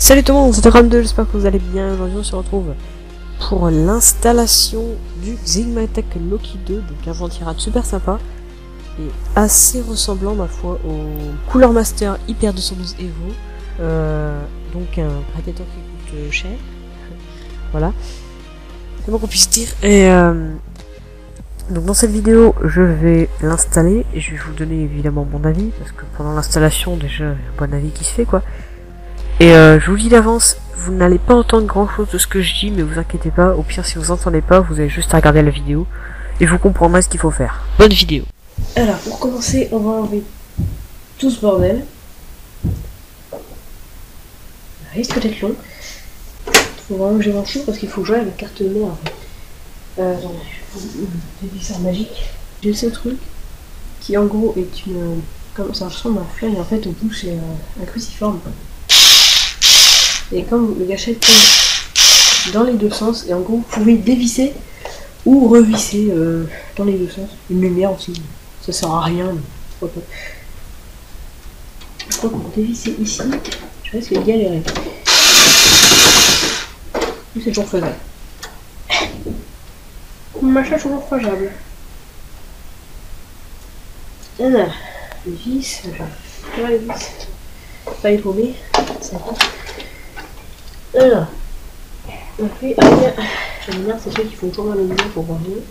Salut tout le monde, c'est Ram2, j'espère que vous allez bien. Aujourd'hui on se retrouve pour l'installation du Xigmatech Loki 2, donc un ventirad super sympa et assez ressemblant ma foi au Cooler Master Hyper 212 Evo, donc un radiateur qui coûte cher, voilà, c'est bon qu'on puisse dire. Et donc dans cette vidéo je vais l'installer et je vais vous donner évidemment mon avis, parce que pendant l'installation déjà il y a un bon avis qui se fait quoi. Et je vous dis d'avance, vous n'allez pas entendre grand chose de ce que je dis, mais vous inquiétez pas, au pire si vous entendez pas, vous avez juste à regarder la vidéo et vous comprendrez ce qu'il faut faire. Bonne vidéo. Alors pour commencer, on va enlever tout ce bordel. Ça risque d'être long. Faut vraiment que j'ai mon chou parce qu'il faut jouer avec carte mère. Attendez, des visseurs magiques. J'ai ce truc qui en gros est une... Comme ça ressemble à un flingue, et en fait au bout c'est un cruciforme. Et comme le gâchette tombe dans les deux sens, et en gros vous pouvez dévisser ou revisser dans les deux sens. Une lumière aussi, ça sert à rien, mais pourquoi pas. Je crois qu'on va dévisser ici, je risque de galérer. C'est toujours faisable. Mon machin est toujours fragile. Alors, les vis, voilà les vis. Pas les paumés, ça va. Alors, on fait j'aime bien c'est ceux qui font toujours mal au milieu pour voir mieux.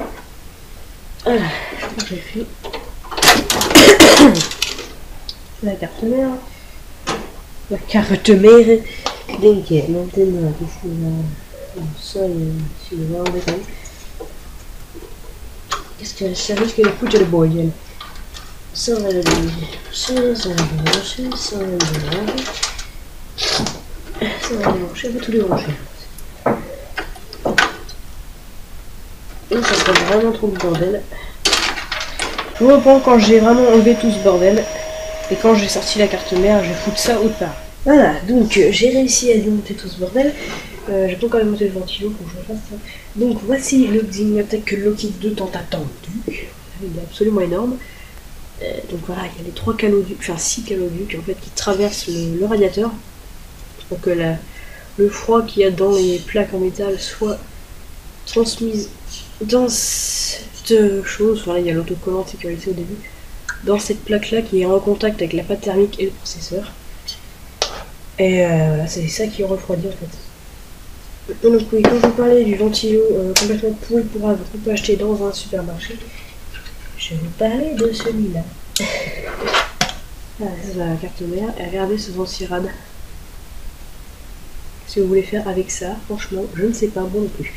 Voilà, je crois que j'ai fait la carte mère. La carte mère. Donc, maintenant, ça, si le voir en détail. Qu'est-ce que ça risque de foutre le bordel? Ça va le brancher, ça va le brancher, ça va le brancher. Ça va le brancher, on va tout les brancher. Et ça fait vraiment trop de bordel. Je vous reprends quand j'ai vraiment enlevé tout ce bordel. Et quand j'ai sorti la carte mère, je vais foutre ça autre part. Voilà, donc j'ai réussi à démonter tout ce bordel. J'ai pas encore démonté le ventilo pour que je fasse ça. Donc voici le Xigmatech Loki 2 tant attendu. Il est absolument énorme. Donc voilà, il y a les 3 caloducs, enfin 6 caloducs en fait qui traversent le radiateur pour que le froid qu'il y a dans les plaques en métal soit transmis dans cette chose. Voilà, il y a l'autocollant de sécurité au début, dans cette plaque là qui est en contact avec la pâte thermique et le processeur. Et voilà, c'est ça qui refroidit en fait. Donc oui, quand je vous parlais du ventilo complètement pourri pour avoir qu'on peut acheter dans un supermarché, je vais parler de celui-là. Ah, c'est la carte mère. Et regardez ce ventirad. Qu'est-ce que vous voulez faire avec ça? Franchement, je ne sais pas, moi non plus.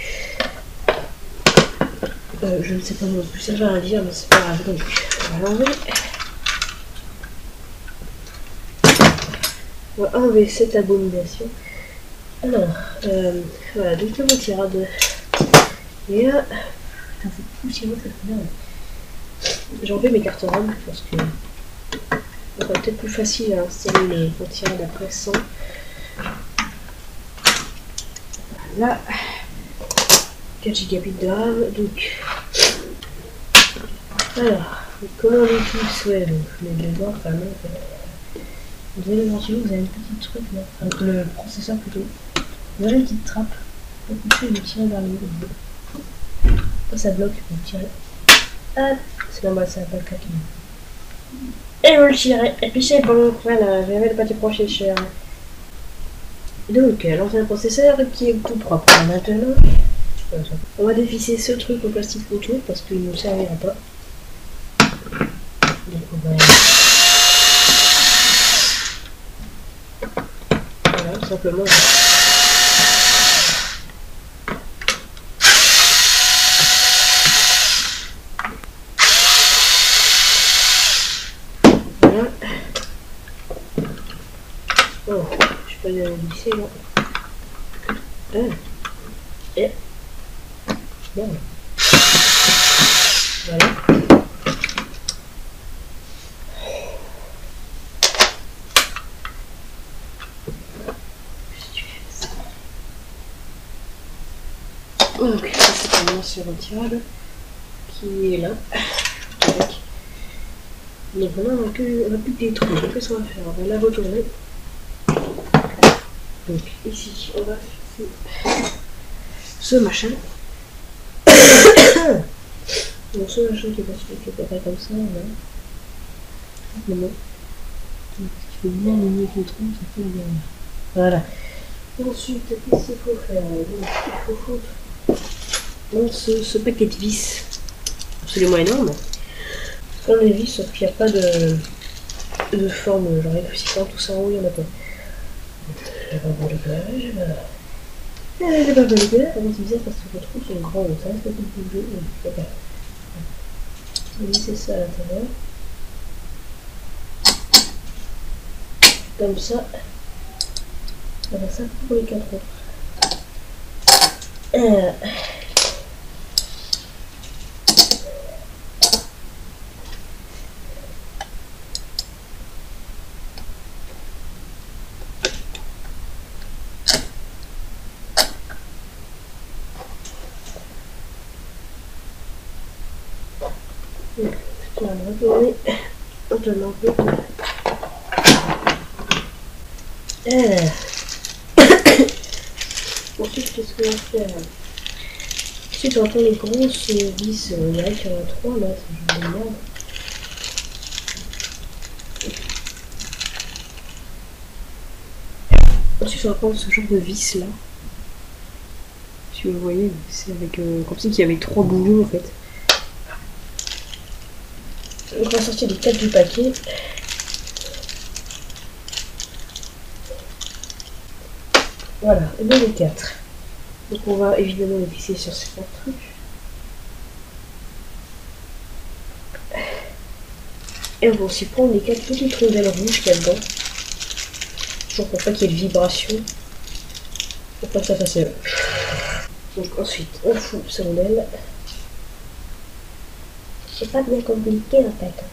Je ne sais pas non plus, ça va rien dire, mais c'est pas grave. Donc, on va l'enlever. On va enlever cette abomination. Alors, voilà, donc le ventirad. Et là, putain, c'est poussiéreux cette merde. J'ai enlevé mes cartes RAM parce que ça va peut-être plus facile à installer le ventirad après sans. Là, 4 Go de RAM, donc. Alors, comment on utilise? Ouais, donc je mets les bords quand même en fait. Vous avez le ventilo, vous avez une petite truc là, enfin, le processeur plutôt. Vous avez une petite trappe, vous pouvez le tirer vers le haut. Ça bloque, vous tirez. Ah, c'est normal, ça va pas claquer. Et vous le tirez, et puis c'est bon, voilà, j'avais le pâté proche cher. Donc, l'ancien processeur qui est tout propre. Maintenant, on va dévisser ce truc au plastique autour parce qu'il ne nous servira pas. Donc, on va... Voilà, simplement. Oh, je peux aller glisser là. Et bon. Voilà. Donc ça c'est un ancien retirable qui est là. Donc maintenant on n'a plus que des trous. Qu'est-ce qu'on va faire? On va la retourner. Donc ici, on va fixer ce machin. Donc ce machin qui est pas comme ça, là. Simplement. Donc, il faut bien aligner le tronc, ça fait la dernière. Voilà. Ensuite, qu'est-ce qu'il faut faire? Donc, il faut foutre dans ce paquet de vis absolument énorme. Quand les vis, sauf qu'il n'y a pas de forme, genre rétrécissant, tout ça en haut, il n'y en a pas. J'ai pas beau le faire, j'ai pas beau le faire, c'est bizarre parce que les trous sont grands, donc ça reste un peu plus vieux, mais je sais pas. On va lisser ça à l'intérieur. Comme ça. On va faire ça pour les 4 autres. On va retourner. On te l'enlever. Ensuite, qu'est-ce qu'on va faire? Ensuite, on va prendre les grosses vis. On dirait qu'il y en a 3 là, c'est juste de merde. Ensuite, on va prendre ce genre de vis là. Si vous le voyez, c'est avec comme si il y avait 3 boulons en fait. Donc, on va sortir les 4 du paquet. Voilà, et bien les 4. Donc on va évidemment les fixer sur ces 4 trucs. Et on va aussi prendre les 4 petites rondelles rouges qu'il y a dedans. Toujours pour pas qu'il y ait de vibration. Pour pas que ça fasse... Donc ensuite, on fout ces rondelles. C'est pas bien compliqué en fait.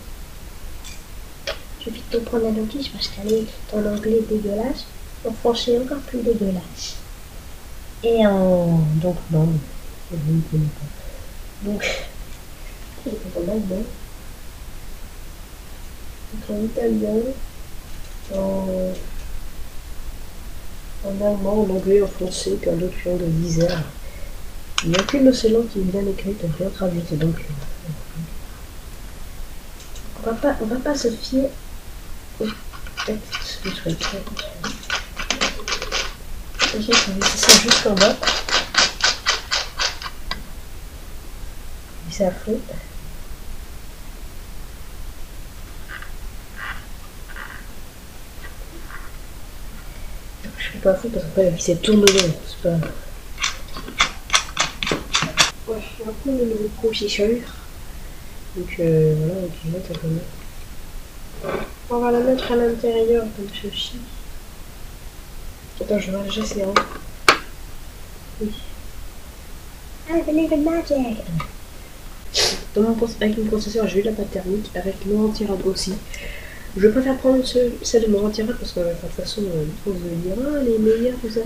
Suffit de prendre un dentiste parce qu'elle ton anglais dégueulasse, en français encore plus dégueulasse. Et en... donc non, je ne connais pas. Donc, c'est en allemand, donc en italien, en allemand, en anglais, en français, puis en d'autres langues bizarres. Il n'y a qu'une de ces langues qui est bien écrite, bien traduite, donc on va pas se fier au texte du truc. Ok, on va laisser ça jusqu'en bas. Et ça flotte. Je suis pas fou parce qu'après la vis elle tourne dedans, c'est pas... Ouais, je vais reprendre le nouveau processeur. Donc voilà, on peut mettre un peu mieux. On va la mettre à l'intérieur comme ceci. Attends, je vais ranger ces rangs. Oui. I believe in magic. Avec mon processeur, j'ai eu la pâte thermique, avec mon anti-rad aussi. Je préfère prendre celle de mon anti-rad parce que de toute façon, on va dire ah, les meilleurs, tout ça.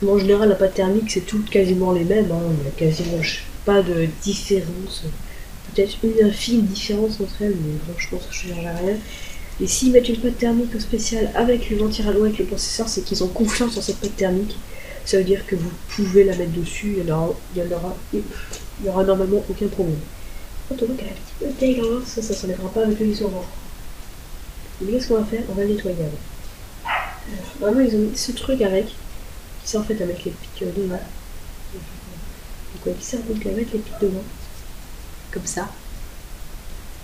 Bon, en général, la pâte thermique, c'est toutes quasiment les mêmes. Hein. Il n'y a quasiment pas de différence. Peut-être une infime différence entre elles, mais franchement, ça ne change rien. Et s'ils mettent une pâte thermique spéciale avec le ventiradois, avec le processeur, c'est qu'ils ont confiance en cette pâte thermique. Ça veut dire que vous pouvez la mettre dessus, il y aura normalement aucun problème. Quand on voit qu'elle a un petit peu dégueulasse, ça ne s'enlèvera pas avec le dissolvant. Mais qu'est-ce qu'on va faire? On va le nettoyer avec. Vraiment, ils ont mis ce truc avec. Ça en fait avec les pics devant. Donc on va ça donc avec les pics devant. Comme ça.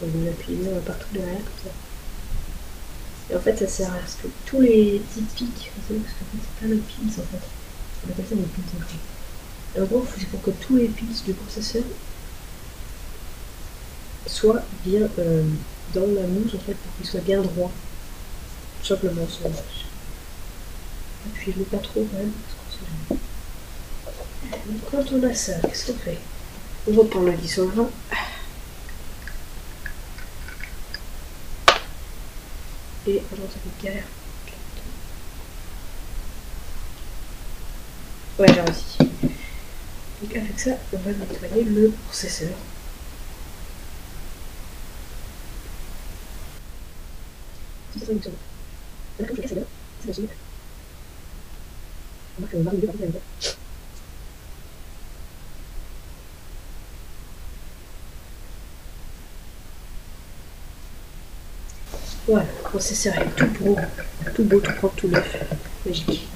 On va l'appuyer partout derrière comme ça. Et en fait ça sert à ce que tous les petits pics, vous savez, parce qu'en fait c'est plein de pins en fait. On appelle ça des pins en fait. Et en gros c'est pour que tous les pins du processeur soient bien dans la mousse en fait, pour qu'ils soient bien droits. Tout simplement sans mousse. Appuyez-le pas trop quand même, parce qu'on sait jamais. Donc quand on a ça, qu'est-ce qu'on fait? On reprend le dissolvant. Et alors ça fait galère. Ouais, j'ai réussi. Donc avec ça, on va nettoyer le processeur. C'est ça, une seconde. On a comme je casse là, c'est possible. Voilà, le processeur est tout beau, tout propre, tout neuf. Magique.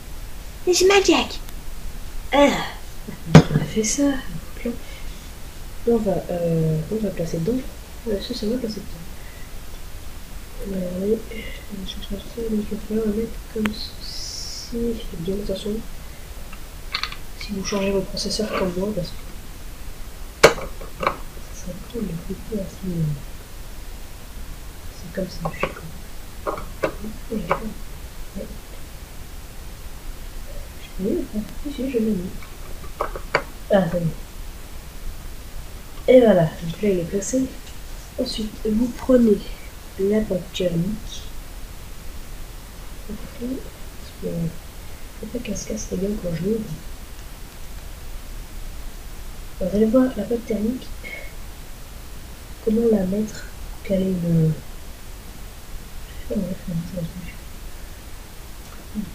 It's magic! Ah, on a fait ça. On va placer dedans. Ça va placer dedans. Regardez, je vais faire ça, donc il va falloir le mettre comme ceci. Faites bien attention. Si vous changez votre processeur comme moi, parce que ça tourne le côté assez. C'est comme ça, je suis comme. Je l'ai mis, si, je l'ai mis. Ah, ça y est. Et voilà, donc là il est placé. Ensuite, vous prenez la pâte thermique. Parce que faut pas qu'elle se casse les gars quand je l'ouvre. Vous allez voir la pâte thermique, comment la mettre pour qu'elle ait une.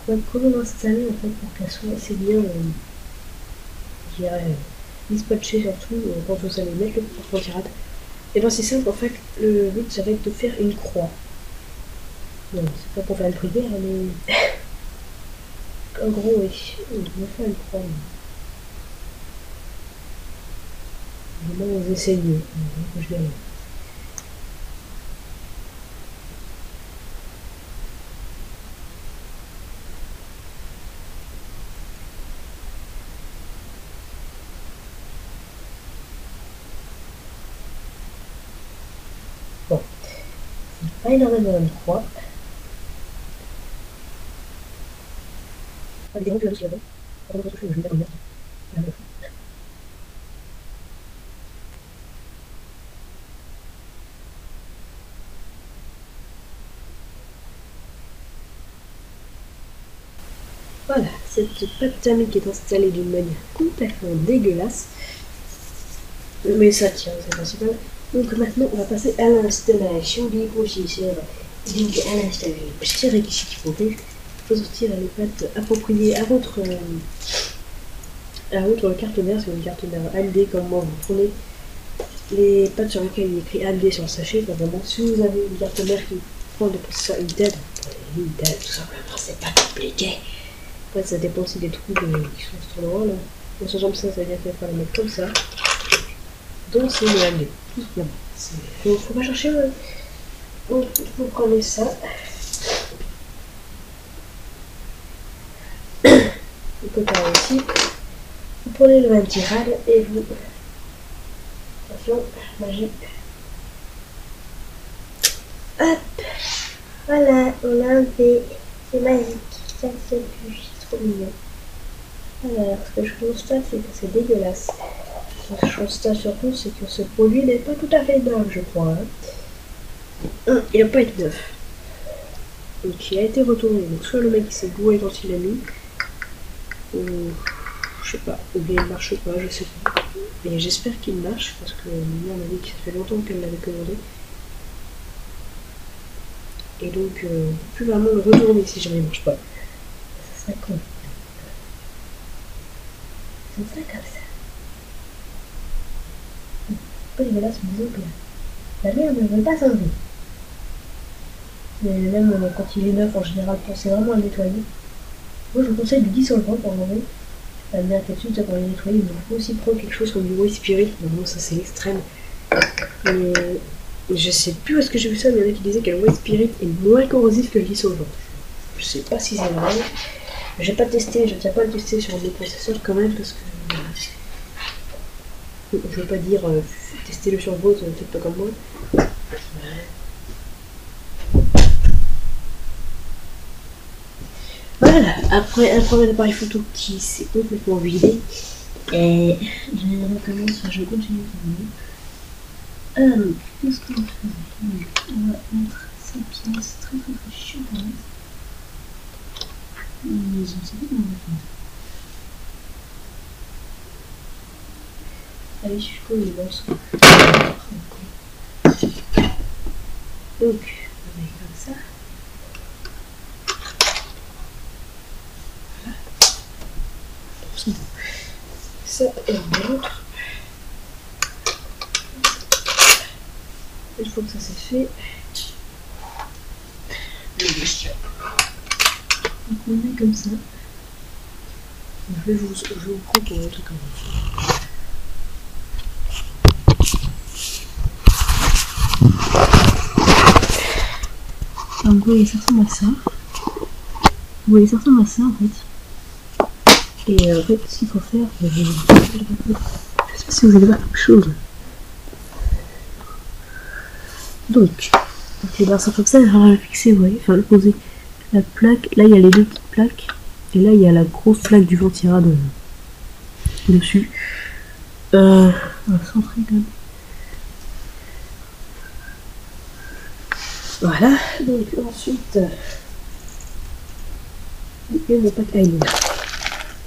Comment l'installer en fait pour qu'elle soit assez bien, je dirais, dispatchée surtout quand vous allez mettre le porte-tirade. Et bien c'est simple en fait, le but ça va être de faire une croix. Non, c'est pas pour faire une prière, mais en gros oui, on va faire une croix. Vraiment vous essayez, je vais aller. Bon, c'est pas énormément une croix. Voilà, cette pâte thermique est installée d'une manière complètement dégueulasse. Mais ça tient, c'est principal. Donc maintenant, on va passer à l'installation des processeurs. Donc à l'installation des processeurs, et ici qu'il faut faire, il faut sortir les pâtes appropriées à votre carte mère. C'est une carte mère AMD comme moi. Vous prenez les pâtes sur lesquelles il est écrit AMD sur le sachet. Vraiment, si vous avez une carte mère qui prend des processeurs Intel, tout simplement, c'est pas compliqué. Après, ça dépend aussi des trous qui sont sur le rang là. Dans ce genre de ça veut dire qu'il va falloir le mettre comme ça. Donc c'est le AMD, tout simplement. Faut pas chercher. Donc vous prenez ça. Vous préparez ici. Vous prenez le ventirad et vous. Attention, magie. Hop. Voilà, on l'a enlevé. C'est magique. Ça c'est plus. C'est trop mignon. Alors, ce que je constate, c'est que c'est dégueulasse. Ce que je constate surtout, c'est que ce produit n'est pas tout à fait neuf, je crois. Hein. Il n'a pas été neuf. Donc il a été retourné. Donc soit le mec s'est bourré quand il l'a mis, ou je sais pas, ou bien il marche pas, je sais pas. Et j'espère qu'il marche, parce que moi on m'a dit que ça fait longtemps qu'elle l'avait commandé. Et donc, je ne peux plus vraiment le retourner si jamais il marche pas. Ça serait con. C'est ça comme ça. Pas dégueulasse, mais donc la merde ne veut pas s'enlever. Mais même quand il est neuf en général, pensez vraiment à le nettoyer. Moi je vous conseille du dissolvant pour l'enlever. La merde là-dessus, ça pour le nettoyer, il faut aussi prendre quelque chose comme du White Spirit. Bon, ça c'est l'extrême. Mais je sais plus où est-ce que j'ai vu ça, mais il y en a qui disaient que le White Spirit est moins corrosif que le dissolvant. Je sais pas si c'est vrai. J'ai pas testé, je ne tiens pas à le tester sur des processeurs quand même parce que je veux pas dire tester-le sur vôtre, peut-être pas comme moi. Voilà, après un premier appareil photo qui s'est complètement vidé, et je recommence, je continue de filmer. Alors, qu'est-ce qu'on va faire? On va mettre ces pièces très chaudes. Mais je ne sais pas comment on va faire. Allez, je suis con, il lance. Donc, on met comme ça. qui ça et l'autre. Une fois que ça c'est fait, donc on met comme ça. Je vais vous prendre pour un truc comme ça. En gros, ça ressemble à ça. Vous voyez, ça ressemble à ça en fait. Et en fait, ce qu'il faut faire, je sais pas si vous allez voir quelque chose. Donc les barres sont comme ça, il va la fixer, vous voyez, enfin le poser. La plaque, là il y a les deux petites plaques, et là il y a la grosse plaque du ventirad dessus. On va centrer quand même. Voilà, donc ensuite. Et le pack aïe.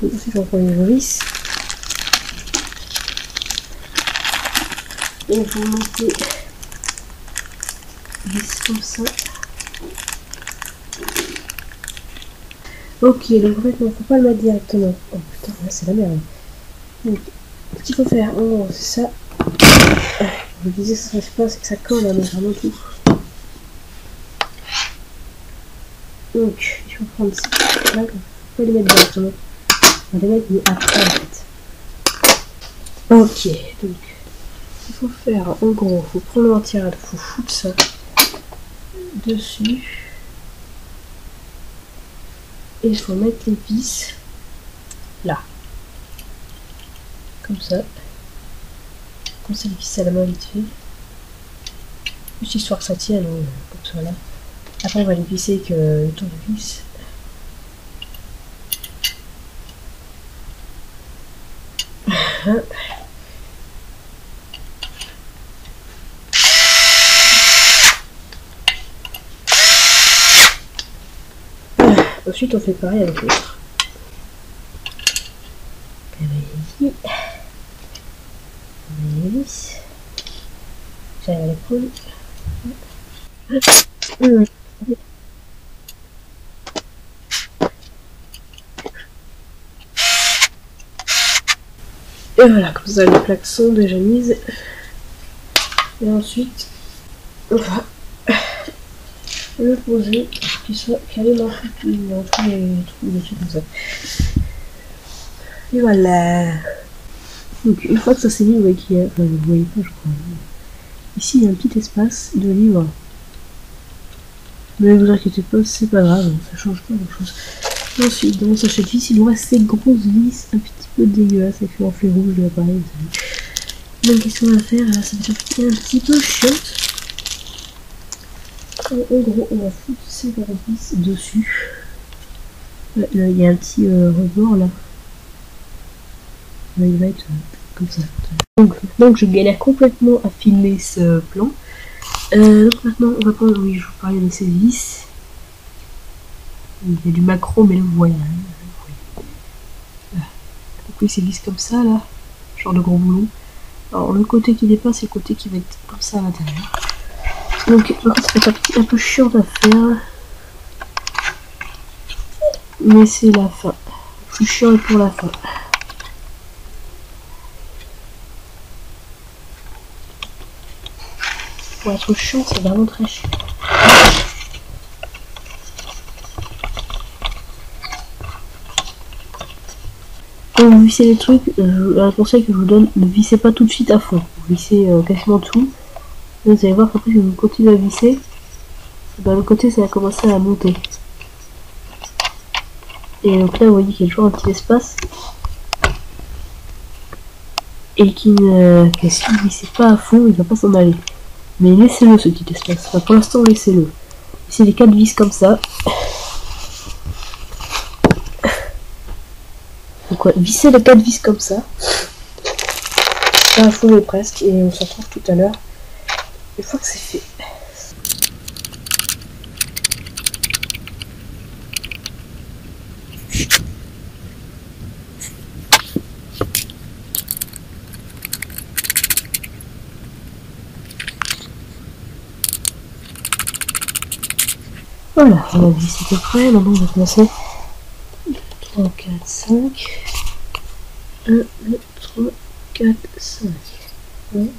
Donc ensuite on prend les vis. Et vous mettez vis comme ça. Ok, donc en fait non, faut pas le mettre directement. Oh putain, là c'est la merde. Donc, ce qu'il faut faire, en gros, c'est ça. Vous disiez que ça ne se passe pas, c'est que ça colle, hein, mais vraiment tout. Donc, il faut prendre ça. Là, faut pas les mettre directement. On va les mettre mais après en fait. Ok, donc, il faut faire, en gros, faut prendre le ventirad, faut foutre ça dessus. Et il faut mettre les vis là. Comme ça. Comme ça, les vis à la main vite fait. Juste histoire que ça tienne, hein, comme ça là. Après, on va les visser avec le tournevis. Ensuite, on fait pareil avec l'autre. Ici. On met les vis. J'arrive à les prendre. Et voilà, comme ça les plaques sont déjà mises. Et ensuite, on va le poser pour qu'il soit calé dans tous les trous dessus comme ça. Et voilà. Donc une fois que ça s'est mis, vous voyez qu'il y a, enfin, vous voyez pas je crois. Ici il y a un petit espace de livre. Mais ne vous inquiétez pas, c'est pas grave, ça change pas grand chose. Ensuite, dans mon sachet de vis, il nous reste ces grosses vis un petit peu dégueulasses avec le reflet rouge de l'appareil. Donc qu'est-ce qu'on va faire là? Ça va être un petit peu chiante. En gros, on va foutre ces grosses vis dessus. Là, il y a un petit rebord là. Là, il va être comme ça. Donc je galère complètement à filmer ce plan. Donc maintenant, on va prendre, oui, je vous parlais de ces vis. Il y a du macro, mais là vous voyez. Voilà. Donc oui, c'est vis comme ça là, genre de gros boulon. Alors le côté qui dépasse, c'est le côté qui va être comme ça à l'intérieur. Donc c'est un peu chiant à faire, mais c'est la fin. Le plus chiant est pour la fin. Pour être chiant, c'est vraiment très chiant. Quand vous vissez les trucs, un conseil que je vous donne, ne vissez pas tout de suite à fond. Vous vissez quasiment tout. Vous allez voir qu'après, si vous continuez à visser, ben, le côté ça va commencer à monter. Et donc là, vous voyez qu'il y a toujours un petit espace. Et si vous ne vissez pas à fond, il ne va pas s'en aller. Mais laissez-le ce petit espace. Enfin, pour l'instant, laissez-le. Vissez les 4 vis comme ça. Donc ouais, vissez les 4 vis comme ça. Pas à fond mais presque. Et on se retrouve tout à l'heure. Une fois que c'est fait. Voilà, on a vissé à peu près. Maintenant on va commencer. 3, 4, 5. 1, 2, 3, 4, 5. 1, 2,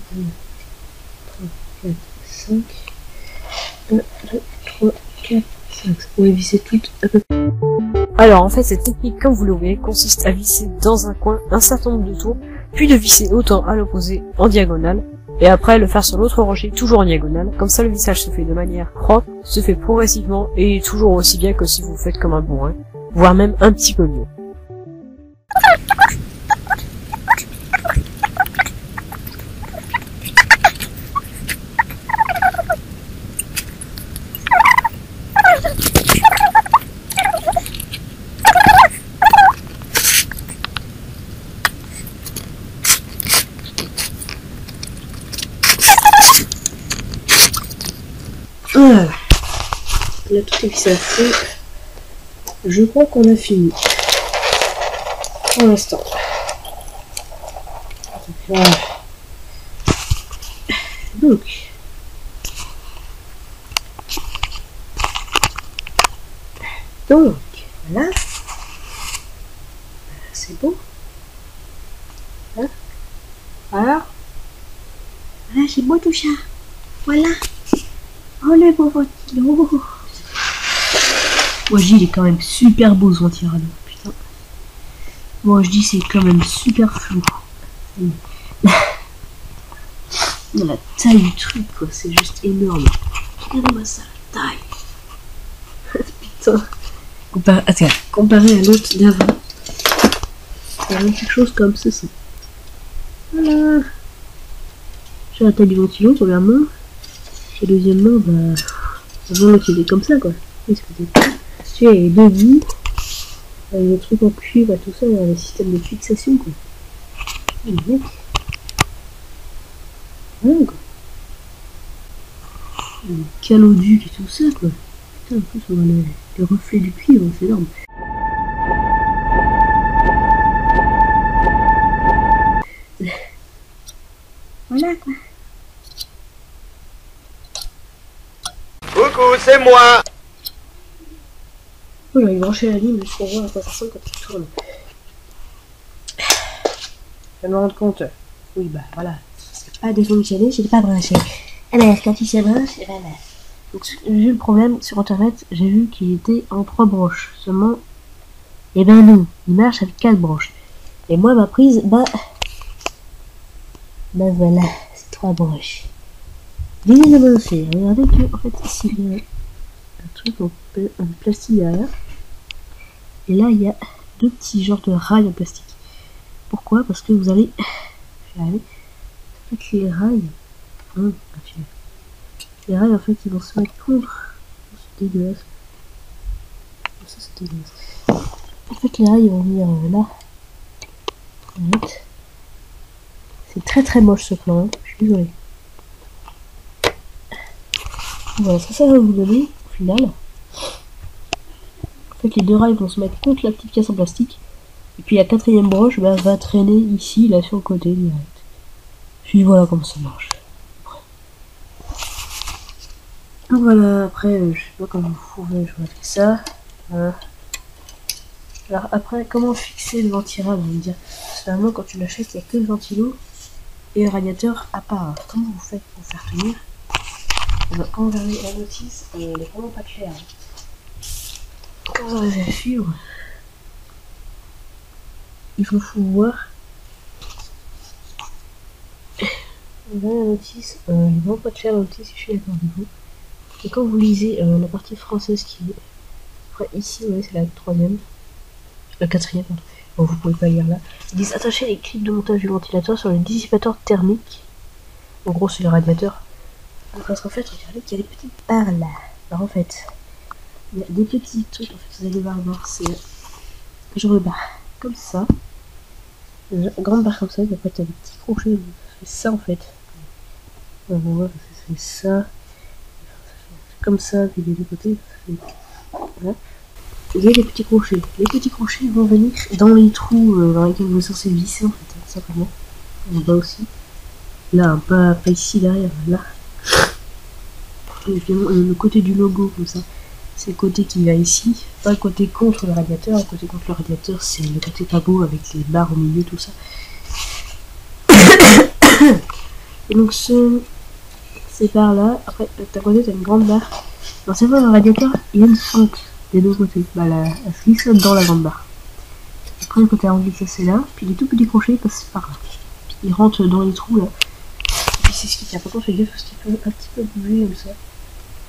3, 4, 5. 1, 2, 3, 4, 5. On va visser toutes à peu près. Alors en fait cette technique, comme vous le voyez, consiste à visser dans un coin un certain nombre de tours, puis de visser autant à l'opposé en diagonale, et après le faire sur l'autre rocher toujours en diagonale. Comme ça le vissage se fait de manière propre, se fait progressivement et toujours aussi bien que si vous faites comme un bourrin, voire même un petit peu mieux. Voilà. Là tout est vissé à feu. Je crois qu'on a fini. Pour l'instant. Voilà. Donc. Voilà. C'est beau. Hein? Alors? Voilà, c'est beau tout ça. Voilà. Oh le beau ventilo. Moi je dis il est quand même super beau ce ventilo, putain. Moi je dis c'est quand même super flou. La taille du truc quoi, c'est juste énorme. Regardez-moi ça, la taille. Putain. Comparé à l'autre d'avant. Il y a quelque chose comme ceci. Voilà. J'ai la taille du ventilo premièrement. Et deuxièmement, bah, avant l'autre il est comme ça quoi. Tu sais, il y a deux bouts, les trucs en cuivre et tout ça, il y a le système de fixation quoi. Et le mec, voilà quoi. Les caloducs et tout ça quoi. Putain, en plus on voit les reflets du cuivre, c'est énorme. Voilà quoi. Coucou, c'est moi. Oh, j'avais branché la ligne juste pour voir à quoi ça ressemble quand tu tournes. Je vais me rendre compte. Oui, bah voilà. C'est pas défonctionné, c'est pas branché. Alors, quand il se branche, voilà. Donc, j'ai vu le problème sur internet, j'ai vu qu'il était en 3 branches. Seulement, eh ben non, il marche avec 4 branches. Et moi, ma prise, bah voilà, c'est 3 branches. Bien avancé. Regardez que, en fait, ici, il y a un truc en plastique derrière. Et là, il y a 2 petits genres de rails en plastique. Pourquoi? Parce que vous allez... Je vais arriver. En fait, les rails... les rails, en fait, ils vont se mettre contre... C'est dégueulasse. Ça, c'est dégueulasse. En fait, les rails, ils vont venir là. C'est très très moche ce plan, hein. Je suis désolé. Voilà, ça va vous donner, au final. En fait, les 2 rails vont se mettre contre la petite pièce en plastique. Et puis la 4ème broche bah, va traîner ici, là sur le côté direct. Puis voilà comment ça marche. Donc voilà, après, je sais pas comment vous pouvez jouer avec ça. Voilà. Alors après, comment fixer le ventilage, on va me dire. Finalement, quand tu l'achètes, il n'y a que le ventilo et le radiateur à part. Alors, comment vous faites pour faire tenir? Quand vous avez la notice, elle n'est vraiment pas claire. Quand vous arrivez à suivre, il faut voir. Vous avez la notice, il n'est vraiment pas clair la notice, je suis d'accord avec vous. Et quand vous lisez la partie française qui est après ici, ouais, c'est la 3ème, la 4ème, pardon. Bon, vous pouvez pas lire là. Ils disent attacher les clips de montage du ventilateur sur le dissipateur thermique. En gros, c'est le radiateur. Donc, parce qu'en fait, regardez qu'il y a des petites barres là. Alors, en fait, il y a des petits trucs. En fait, vous allez voir, c'est genre de barre comme ça. Une grande barre comme ça. Et après, tu as des petits crochets. Ça fait ça en fait. On va voir, ça fait ça. Comme ça, puis des deux côtés. Voilà. Il y a des petits crochets. Les petits crochets vont venir dans les trous dans lesquels vous êtes censé visser en fait, tout simplement. En bas aussi. Là, pas ici derrière, là. Et puis le côté du logo comme ça. c'est le côté qui va ici, pas le côté contre le radiateur. Le côté contre le radiateur, c'est le côté pas beau avec les barres au milieu, tout ça. Et donc c'est par là. Après, de ta côté, t'as une grande barre. Alors c'est vrai, le radiateur, il y a une fente des deux côtés. Bah, elle se glisse dans la grande barre. Après, le côté arrondi, ça c'est là. Puis les tout petits crochets, ils passent par là. Puis ils rentrent dans les trous là. Et puis c'est ce qui tient. Par contre, fais gaffe parce qu'il peut un petit peu bouger comme ça.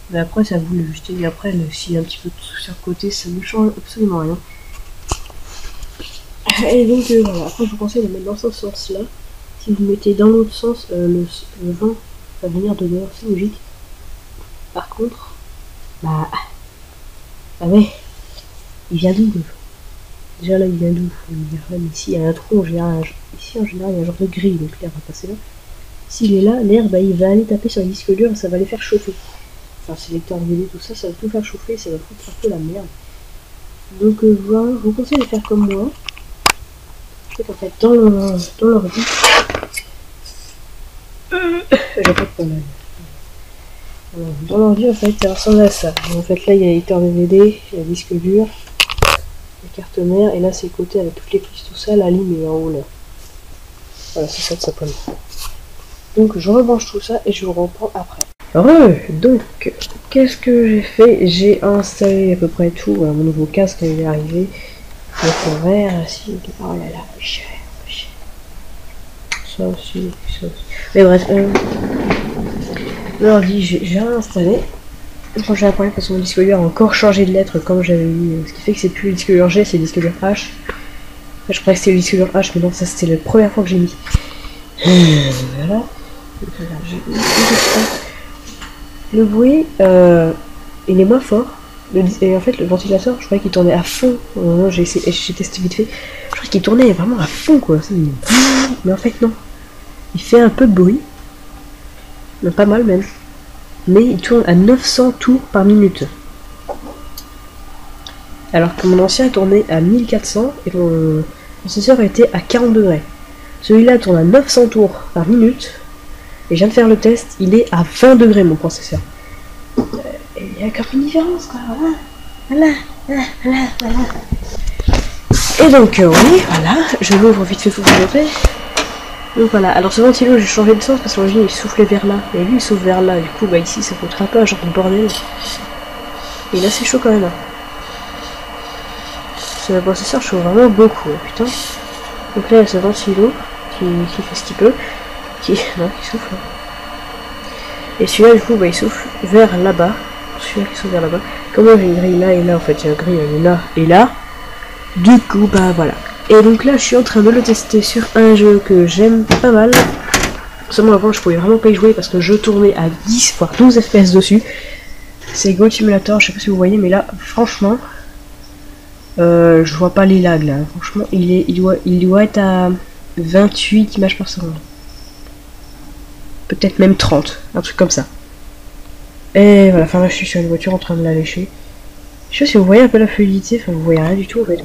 Mais après, ça vous l'ajuster. Et après, s'il y a un petit peu de tout sur le côté, ça ne change absolument rien. Et donc, voilà. Après, je vous conseille de mettre dans ce sens-là. Si vous mettez dans l'autre sens, le vent va venir de dehors, c'est logique. Par contre, bah ouais, il vient d'où le vent? Déjà là, il vient d'où? Mais ici, il y a un trou, ici en général, il y a un genre de grille, donc l'air va passer là. S'il est là, l'air, bah, il va aller taper sur les disques durs et ça va les faire chauffer. Enfin, sélecteur vidéo, tout ça, ça va tout faire chauffer, ça va foutre un peu la merde. Donc voilà, je vous conseille de faire comme moi. C'est qu'en fait, dans l'ordi, j'ai pas de problème. Dans l'ordi, en fait, ça ressemble à ça. En fait, là, il y a l'éditeur DVD, il y a le disque dur, la carte mère, et là, c'est le côté avec toutes les puces, tout ça, la ligne est en haut là. Voilà, c'est ça de sa pomme. Donc, je rebranche tout ça et je vous reprends après. Donc, qu'est-ce que j'ai fait? J'ai installé à peu près tout. Voilà, mon nouveau casque, il est arrivé. Le fond vert, si. Oh là là, cher. Ça aussi. Mais bref, l'ordi, j'ai réinstallé. Quand j'ai un problème parce que mon disque dur a encore changé de lettre comme j'avais eu. Ce qui fait que c'est plus le disque dur G, c'est le disque dur H. Enfin, je croyais que c'était le disque dur H, mais non, ça c'était la première fois que j'ai mis. Voilà. Le bruit, il est moins fort. Et en fait, le ventilateur, je croyais qu'il tournait à fond. J'ai testé vite fait. Je croyais qu'il tournait vraiment à fond, quoi. Mais en fait, non. Il fait un peu de bruit. Mais pas mal, même. Mais il tourne à 900 tours par minute. Alors que mon ancien tournait à 1400 et mon processeur était à 40 degrés. Celui-là tourne à 900 tours par minute. Et je viens de faire le test, il est à 20 degrés mon processeur. Et il y a quand même une différence, quoi. Voilà. Et donc, oui, voilà, je l'ouvre vite fait pour vous montrer. Donc voilà, alors ce ventilo, j'ai changé de sens parce que l'origine il soufflait vers là. Et lui il souffle vers là, du coup, bah ici ça foutra un peu un genre de bordel. Et là c'est chaud quand même. Ce processeur chauffe vraiment beaucoup, putain. Donc là il y a ce ventilo qui fait ce qu'il peut. Qui souffle. Et celui-là, du coup, bah, il souffle vers là-bas. Celui-là qui souffle vers là-bas. Comme moi, j'ai une grille là et là, en fait, il y a une grille là et là. Du coup, bah voilà. Et donc là, je suis en train de le tester sur un jeu que j'aime pas mal. Seulement avant, je pouvais vraiment pas y jouer parce que je tournais à 10 voire 12 FPS dessus. C'est Goat Simulator, je sais pas si vous voyez, mais là, franchement, je vois pas les lags là. Franchement, il doit être à 28 images par seconde. Peut-être même 30, un truc comme ça. Et voilà, enfin là je suis sur une voiture en train de la lécher. Je sais pas si vous voyez un peu la fluidité, enfin vous voyez rien du tout en fait.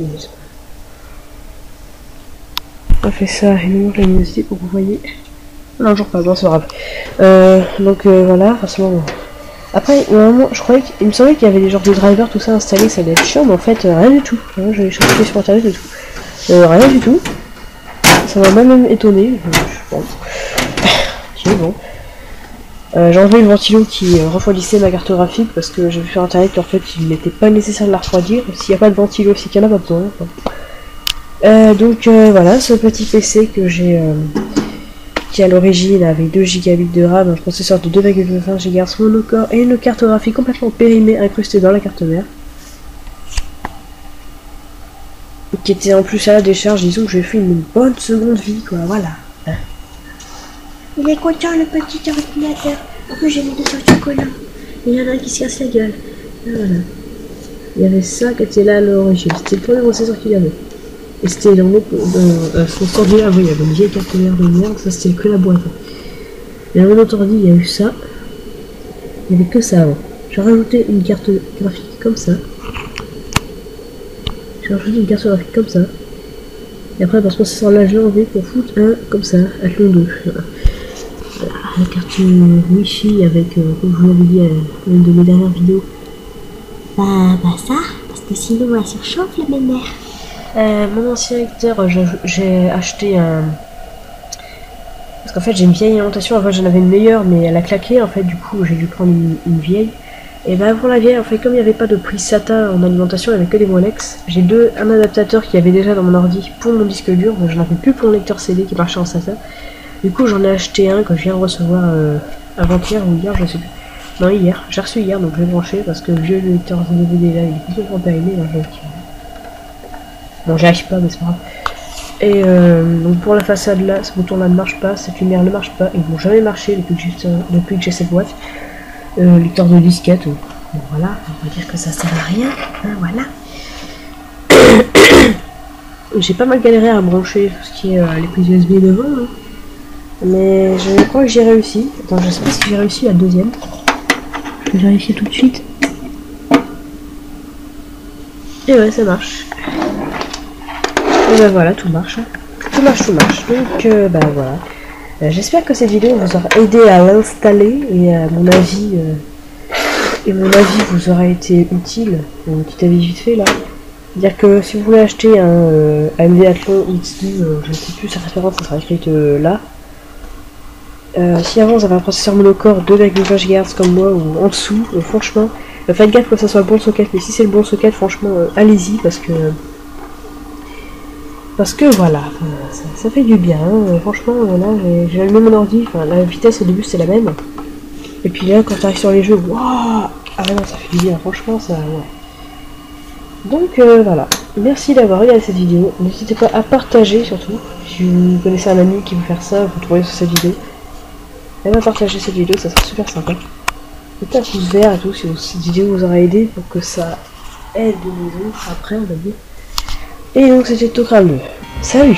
On fait ça et nous la luminosité pour que vous voyez. Non, toujours pas, bon c'est grave. Donc voilà, forcément bon. Après, normalement, je croyais qu'il me semblait qu'il y avait des genres de drivers, tout ça installé, ça allait être chiant, mais en fait rien du tout. J'avais cherché sur internet et tout. Rien du tout. Ça m'a même étonné. Bon. Bon. J'ai enlevé le ventilo qui refroidissait ma carte graphique parce que j'ai vu sur internet qu'en fait il n'était pas nécessaire de la refroidir s'il n'y a pas de ventilo, c'est qu'il n'y en a pas besoin. Donc voilà, ce petit PC que j'ai qui à l'origine avait 2 Go de RAM, un processeur de 2,25 GHz monocore et une carte graphique complètement périmée incrustée dans la carte mère. Qui était en plus à la décharge, disons que j'ai fait une bonne seconde vie quoi, voilà. Il est content le petit ordinateur. En plus j'ai mis 2 chocolat. Il y en a un qui se casse la gueule. Voilà. Il y avait ça qui était là à l'origine. C'était le premier processeur qu'il y avait. Et c'était dans son ordi là, il y avait une vieille carte mère de merde, ça c'était que la boîte. Et dans notre ordi, il y a eu ça. Il n'y avait que ça avant. J'ai rajouté une carte graphique comme ça. J'ai rajouté une carte graphique comme ça. Et après, parce que ce processeur là, j'ai enlevé pour foutre un comme ça, Athlon 2. La carte Wi-Fi avec, comme je vous l'avais dit, une de mes dernières vidéos, Bah ça, parce que sinon elle surchauffe la mère. Mon ancien lecteur, j'ai acheté un... Parce qu'en fait j'ai une vieille alimentation, avant j'en avais une meilleure mais elle a claqué en fait, du coup j'ai dû prendre une vieille. Et ben pour la vieille, en fait comme il n'y avait pas de prise SATA en alimentation, il n'y avait que des Molex, j'ai un adaptateur qui avait déjà dans mon ordi pour mon disque dur, donc j'en avais plus pour mon lecteur CD qui marchait en SATA. Du coup j'en ai acheté un que je viens de recevoir avant-hier ou hier, je sais plus. Non hier, j'ai reçu hier donc je l'ai branché parce que le vieux lecteur DVD là il est complètement périmé, donc je vais bon j'y arrive pas mais c'est pas grave. Et donc pour la façade là, ce bouton là ne marche pas, cette lumière ne marche pas, ils vont jamais marcher depuis que j'ai cette boîte. Lecteur de disquette, bon, voilà, on va dire que ça sert à rien, hein, voilà. J'ai pas mal galéré à brancher tout ce qui est les prises USB devant, hein. Mais je crois que j'ai réussi. Attends, je sais pas si j'ai réussi la deuxième. Je vais vérifier tout de suite. Et ouais, ça marche. Et ben voilà, tout marche. Tout marche. Donc, bah voilà. J'espère que cette vidéo vous aura aidé à l'installer et à mon avis vous aura été utile. Un petit avis vite fait là. Dire que si vous voulez acheter un AMD Athlon X2, je ne sais plus sa référence, ça sera écrite là. Si avant vous avez un processeur monocore 2,5 GHz comme moi ou en dessous, franchement, faites gaffe que ça soit le bon socket, mais si c'est le bon socket, franchement, allez-y parce que voilà, ça fait du bien, hein. Franchement, là j'ai allumé mon ordi, la vitesse au début c'est la même. Et puis là, quand tu arrives sur les jeux, waouh, ah non, ça fait du bien, franchement, ça, ouais. Donc voilà, merci d'avoir regardé cette vidéo, n'hésitez pas à partager surtout, si vous connaissez un ami qui veut faire ça, vous trouvez sur cette vidéo. Et à partager cette vidéo, ça sera super sympa. Mettez un pouce vert et tout si cette vidéo vous aura aidé pour que ça aide les autres après, on va dire. Et donc c'était Tokram 2. Salut!